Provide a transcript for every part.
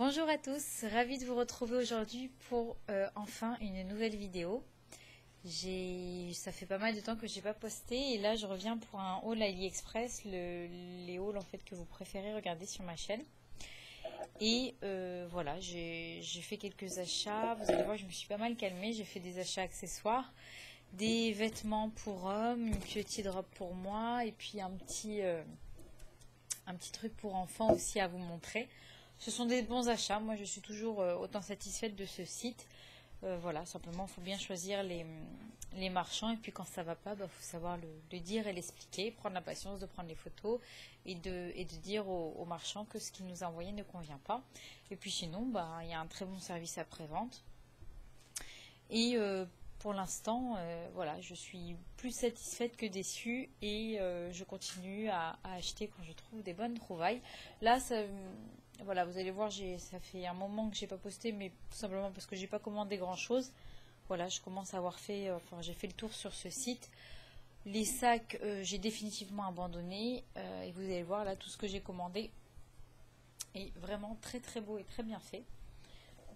Bonjour à tous, ravie de vous retrouver aujourd'hui pour enfin une nouvelle vidéo. Ça fait pas mal de temps que j'ai pas posté et là je reviens pour un haul AliExpress, les hauls en fait que vous préférez regarder sur ma chaîne. Et voilà, j'ai fait quelques achats, vous allez voir je me suis pas mal calmée, j'ai fait des achats accessoires, des vêtements pour hommes, une petite robe pour moi et puis un petit truc pour enfants aussi à vous montrer. Ce sont des bons achats, moi je suis toujours autant satisfaite de ce site. Voilà, simplement il faut bien choisir les marchands et puis quand ça va pas, faut savoir le dire et l'expliquer, prendre la patience de prendre les photos et de dire aux marchands que ce qu'il nous a envoyé ne convient pas. Et puis sinon, il y a un très bon service après-vente. Et pour l'instant, voilà, je suis plus satisfaite que déçue et je continue à acheter quand je trouve des bonnes trouvailles. Là, voilà, vous allez voir, ça fait un moment que j'ai pas posté, mais tout simplement parce que j'ai pas commandé grand chose. Voilà, je commence à avoir fait, j'ai fait le tour sur ce site. Les sacs, j'ai définitivement abandonné et vous allez voir là tout ce que j'ai commandé est vraiment très très beau et très bien fait.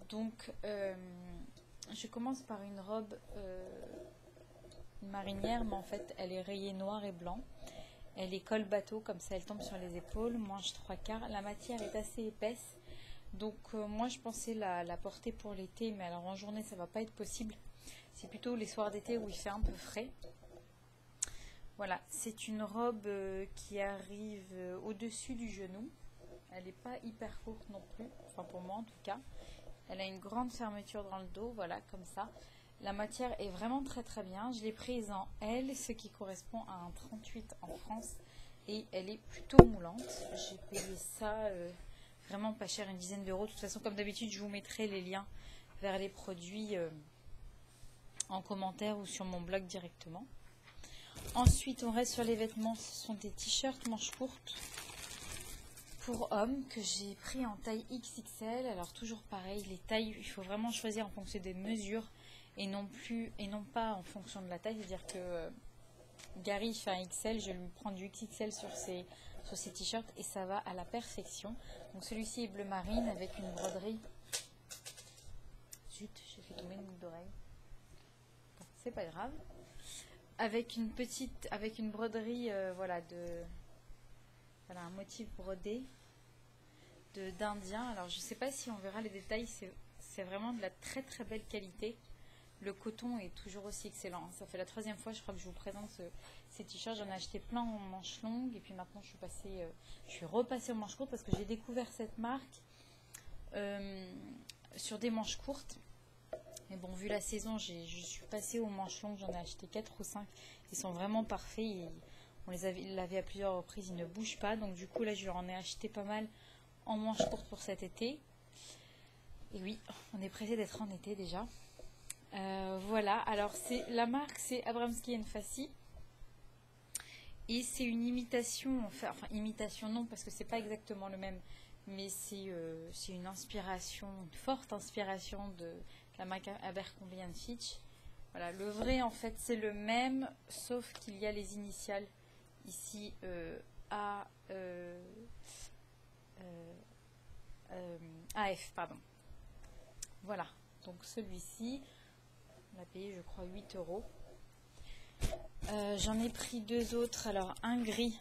Donc, je commence par une robe, une marinière, mais en fait elle est rayée noir et blanc. Elle est col bateau, comme ça elle tombe sur les épaules, manche 3/4. La matière est assez épaisse, donc moi je pensais la porter pour l'été, mais alors en journée ça va pas être possible. C'est plutôt les soirs d'été où il fait un peu frais. Voilà, c'est une robe qui arrive au-dessus du genou. Elle n'est pas hyper courte non plus, enfin pour moi en tout cas. Elle a une grande fermeture dans le dos, voilà, comme ça. La matière est vraiment très très bien. Je l'ai prise en L, ce qui correspond à un 38 en France. Et elle est plutôt moulante. J'ai payé ça vraiment pas cher, une dizaine d'euros. De toute façon, comme d'habitude, je vous mettrai les liens vers les produits en commentaire ou sur mon blog directement. Ensuite, on reste sur les vêtements. Ce sont des t-shirts manches courtes pour hommes que j'ai pris en taille XXL. Alors toujours pareil, les tailles, il faut vraiment choisir en fonction des mesures et non pas en fonction de la taille. C'est-à-dire que Gary fait un XL, je lui prends du XXL sur ses t-shirts et ça va à la perfection. Donc celui-ci est bleu marine avec une broderie. Zut, j'ai fait tomber une boucle d'oreille. Bon, c'est pas grave. Avec une broderie, voilà, un motif brodé d'Indien. Alors je sais pas si on verra les détails, c'est vraiment de la très très belle qualité. Le coton est toujours aussi excellent. Ça fait la 3e fois je crois que je vous présente ces t-shirts. J'en ai acheté plein en manches longues et puis maintenant je suis repassée en manches courtes parce que j'ai découvert cette marque sur des manches courtes. Mais bon, vu la saison, je suis passée aux manches longues. J'en ai acheté 4 ou 5. Ils sont vraiment parfaits. On l'avait à plusieurs reprises, ils ne bougent pas. Donc du coup, là, je leur en ai acheté pas mal en manches courtes pour cet été. Et oui, on est pressé d'être en été déjà. Voilà, alors la marque, c'est Abramski & Fassi. Et c'est une imitation, enfin imitation non, parce que c'est pas exactement le même. Mais c'est une inspiration, une forte inspiration de la marque Abercrombie & Fitch. Voilà, le vrai, en fait, c'est le même, sauf qu'il y a les initiales. Ici, AF, pardon. Voilà, donc celui-ci, on a payé, je crois, 8 euros. J'en ai pris 2 autres. Alors, un gris,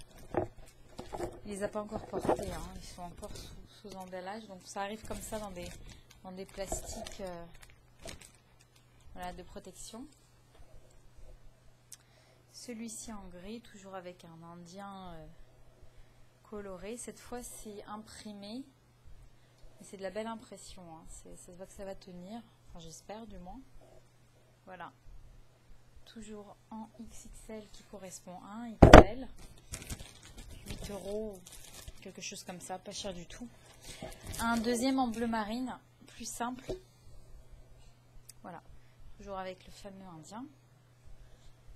il les a pas encore portés, hein, ils sont encore sous emballage. Donc, ça arrive comme ça dans des plastiques voilà, de protection. Celui-ci en gris, toujours avec un indien coloré. Cette fois, c'est imprimé. Et c'est de la belle impression. Hein. Ça se voit que ça va tenir. Enfin, j'espère du moins. Voilà. Toujours en XXL qui correspond à un XL. 8 euros, quelque chose comme ça. Pas cher du tout. Un deuxième en bleu marine, plus simple. Voilà. Toujours avec le fameux indien.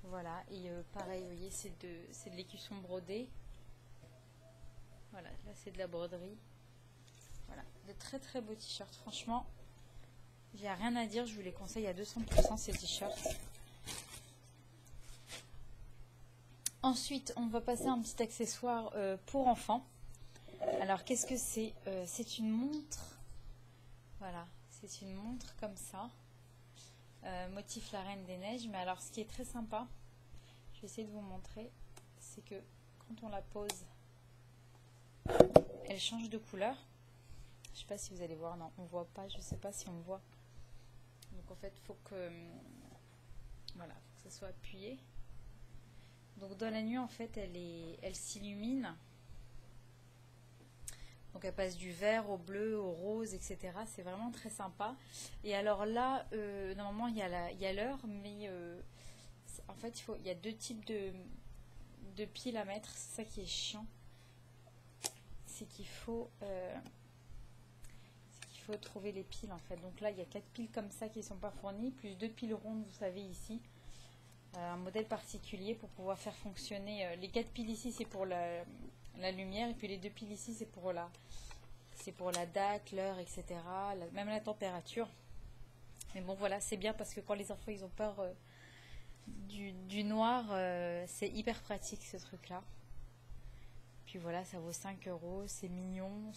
Voilà, et pareil, vous voyez, c'est de l'écusson brodé. Voilà, là c'est de la broderie. Voilà, de très très beaux t-shirts. Franchement, j'ai rien à dire, je vous les conseille à 200% ces t-shirts. Ensuite, on va passer à un petit accessoire pour enfants. Alors, qu'est-ce que c'est? C'est une montre Voilà, c'est une montre comme ça, motif la Reine des Neiges. Mais alors ce qui est très sympa, je vais essayer de vous montrer, c'est que quand on la pose, elle change de couleur. Je sais pas si vous allez voir, non, on voit pas, je sais pas si on voit. Donc en fait, il faut que, voilà, faut que ça soit appuyé. Donc dans la nuit, en fait, elle s'illumine. Donc elle passe du vert au bleu, au rose, etc. C'est vraiment très sympa. Et alors là, normalement, il y a l'heure, mais en fait, il y a deux types de piles à mettre. C'est ça qui est chiant. C'est qu'il faut trouver les piles, en fait. Donc là, il y a 4 piles comme ça qui ne sont pas fournies, plus 2 piles rondes, vous savez, ici. Un modèle particulier pour pouvoir faire fonctionner. Les 4 piles ici, c'est pour la lumière, et puis les 2 piles ici, c'est pour la date, l'heure, etc. Même la température. Mais bon, voilà, c'est bien parce que quand les enfants ils ont peur du noir, c'est hyper pratique ce truc-là. Puis voilà, ça vaut 5 €, c'est mignon,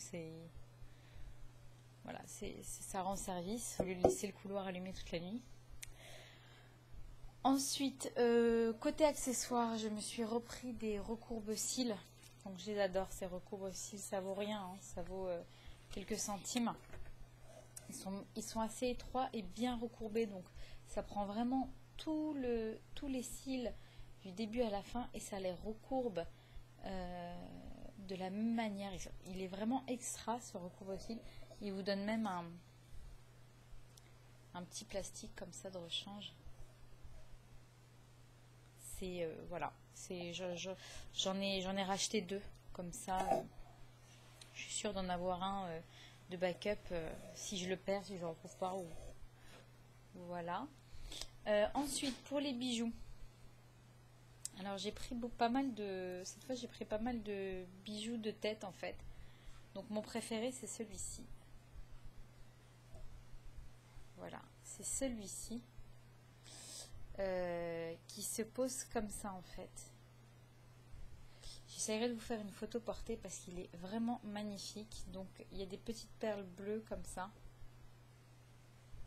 voilà, ça rend service au lieu de laisser le couloir allumé toute la nuit. Ensuite, côté accessoires, je me suis repris des recourbe-cils. Donc je les adore, ces recourbe-cils, ça vaut rien, hein, ça vaut quelques centimes. Ils sont assez étroits et bien recourbés, donc ça prend vraiment tous les cils du début à la fin et ça les recourbe de la même manière. Il est vraiment extra ce recourbe-cils. Il vous donne même un petit plastique comme ça de rechange. C'est voilà, j'en ai racheté 2 comme ça. Je suis sûre d'en avoir un de backup si je le perds, si je ne le retrouve pas. Voilà. Ensuite, pour les bijoux. Alors j'ai pris cette fois j'ai pris pas mal de bijoux de tête en fait. Donc mon préféré c'est celui-ci. Voilà, c'est celui-ci qui se pose comme ça en fait. J'essaierai de vous faire une photo portée parce qu'il est vraiment magnifique. Donc il y a des petites perles bleues comme ça.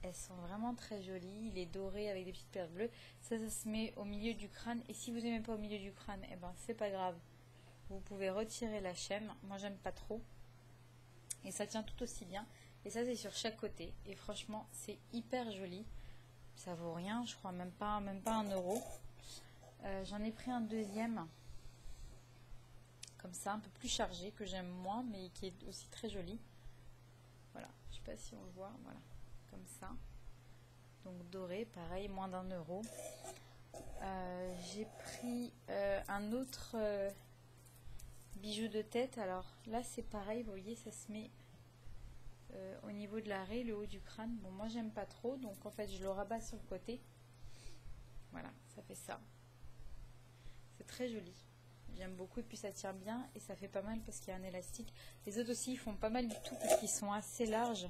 Elles sont vraiment très jolies. Il est doré avec des petites perles bleues. Ça se met au milieu du crâne. Et si vous n'aimez pas au milieu du crâne, eh ben c'est pas grave. Vous pouvez retirer la chaîne. Moi j'aime pas trop. Et ça tient tout aussi bien. Et ça c'est sur chaque côté. Et franchement c'est hyper joli. Ça vaut rien, je crois même pas 1 €. J'en ai pris un deuxième. Comme ça, un peu plus chargé, que j'aime moins, mais qui est aussi très joli. Voilà, je sais pas si on le voit, voilà, comme ça. Donc doré, pareil, moins d'1 €. J'ai pris un autre bijou de tête. Alors là, c'est pareil, vous voyez, ça se met au niveau de l'arrêt, le haut du crâne. Bon, moi, j'aime pas trop, donc en fait, je le rabats sur le côté. Voilà, ça fait ça. C'est très joli. J'aime beaucoup et puis ça tient bien et ça fait pas mal parce qu'il y a un élastique. Les autres aussi ils font pas mal du tout parce qu'ils sont assez larges.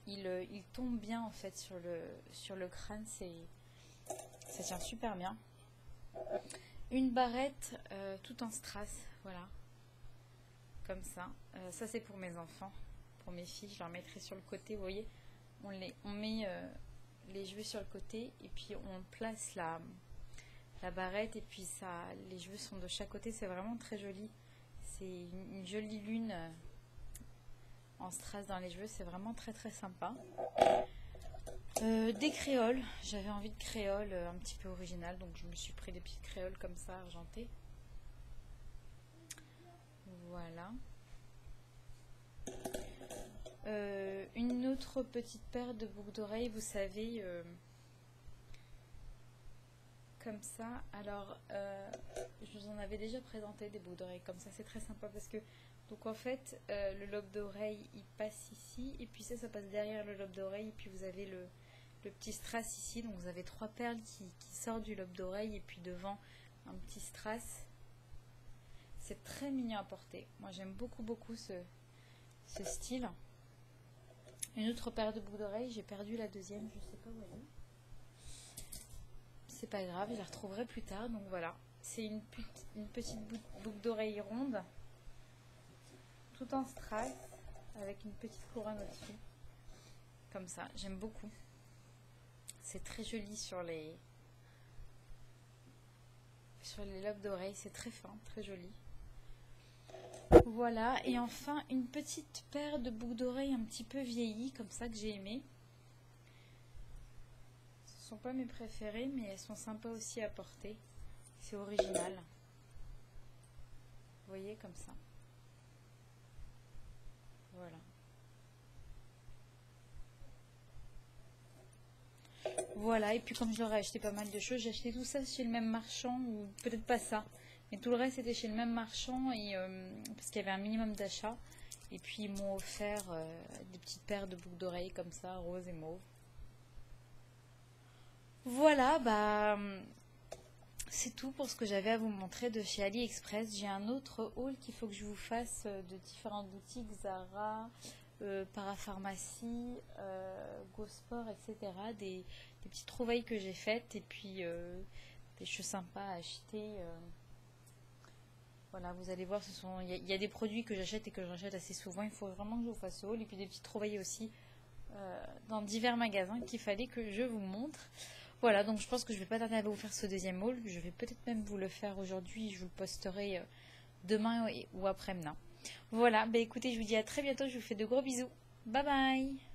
Ils tombent bien en fait sur le crâne, ça tient super bien. Une barrette tout en strass, voilà, comme ça. Ça c'est pour mes enfants, pour mes filles, je leur mettrai sur le côté, vous voyez. On met les cheveux sur le côté et puis on place la barrette et puis les cheveux sont de chaque côté, c'est vraiment très joli. C'est une jolie lune en strass dans les cheveux, c'est vraiment très très sympa. Des créoles, j'avais envie de créoles un petit peu originales, donc je me suis pris des petites créoles comme ça argentées. Voilà. Une autre petite paire de boucles d'oreilles, vous savez, comme ça. Alors je vous en avais déjà présenté des boucles d'oreilles comme ça, c'est très sympa parce que donc en fait le lobe d'oreille il passe ici et puis ça passe derrière le lobe d'oreille et puis vous avez le petit strass ici, donc vous avez 3 perles qui sortent du lobe d'oreille et puis devant un petit strass. C'est très mignon à porter, moi j'aime beaucoup ce style. Une autre paire de boucles d'oreilles, j'ai perdu la deuxième, je sais pas où elle est. C'est pas grave, je la retrouverai plus tard. Donc voilà, c'est une petite boucle d'oreille ronde, tout en strass, avec une petite couronne au-dessus. comme ça, j'aime beaucoup. C'est très joli sur les lobes d'oreilles, c'est très fin, très joli. Voilà, et enfin une petite paire de boucles d'oreilles un petit peu vieillies, comme ça, que j'ai aimé. Ce ne sont pas mes préférées, mais elles sont sympas aussi à porter. C'est original. Vous voyez, comme ça. Voilà. Voilà, et puis comme je leur ai acheté pas mal de choses, j'ai acheté tout ça chez le même marchand, ou peut-être pas ça, mais tout le reste était chez le même marchand, et, parce qu'il y avait un minimum d'achat. Et puis ils m'ont offert des petites paires de boucles d'oreilles comme ça, rose et mauve. Voilà, bah c'est tout pour ce que j'avais à vous montrer de chez AliExpress. J'ai un autre haul qu'il faut que je vous fasse de différentes boutiques, Zara, Parapharmacie, GoSport, etc. Des petites trouvailles que j'ai faites et puis des choses sympas à acheter. Voilà, vous allez voir, il y a des produits que j'achète et que j'achète assez souvent. Il faut vraiment que je vous fasse ce haul. Et puis des petites trouvailles aussi dans divers magasins qu'il fallait que je vous montre. Voilà, donc je pense que je ne vais pas tarder à vous faire ce deuxième haul. Je vais peut-être même vous le faire aujourd'hui. Je vous le posterai demain ou après-demain. Voilà, bah écoutez, je vous dis à très bientôt. Je vous fais de gros bisous. Bye bye!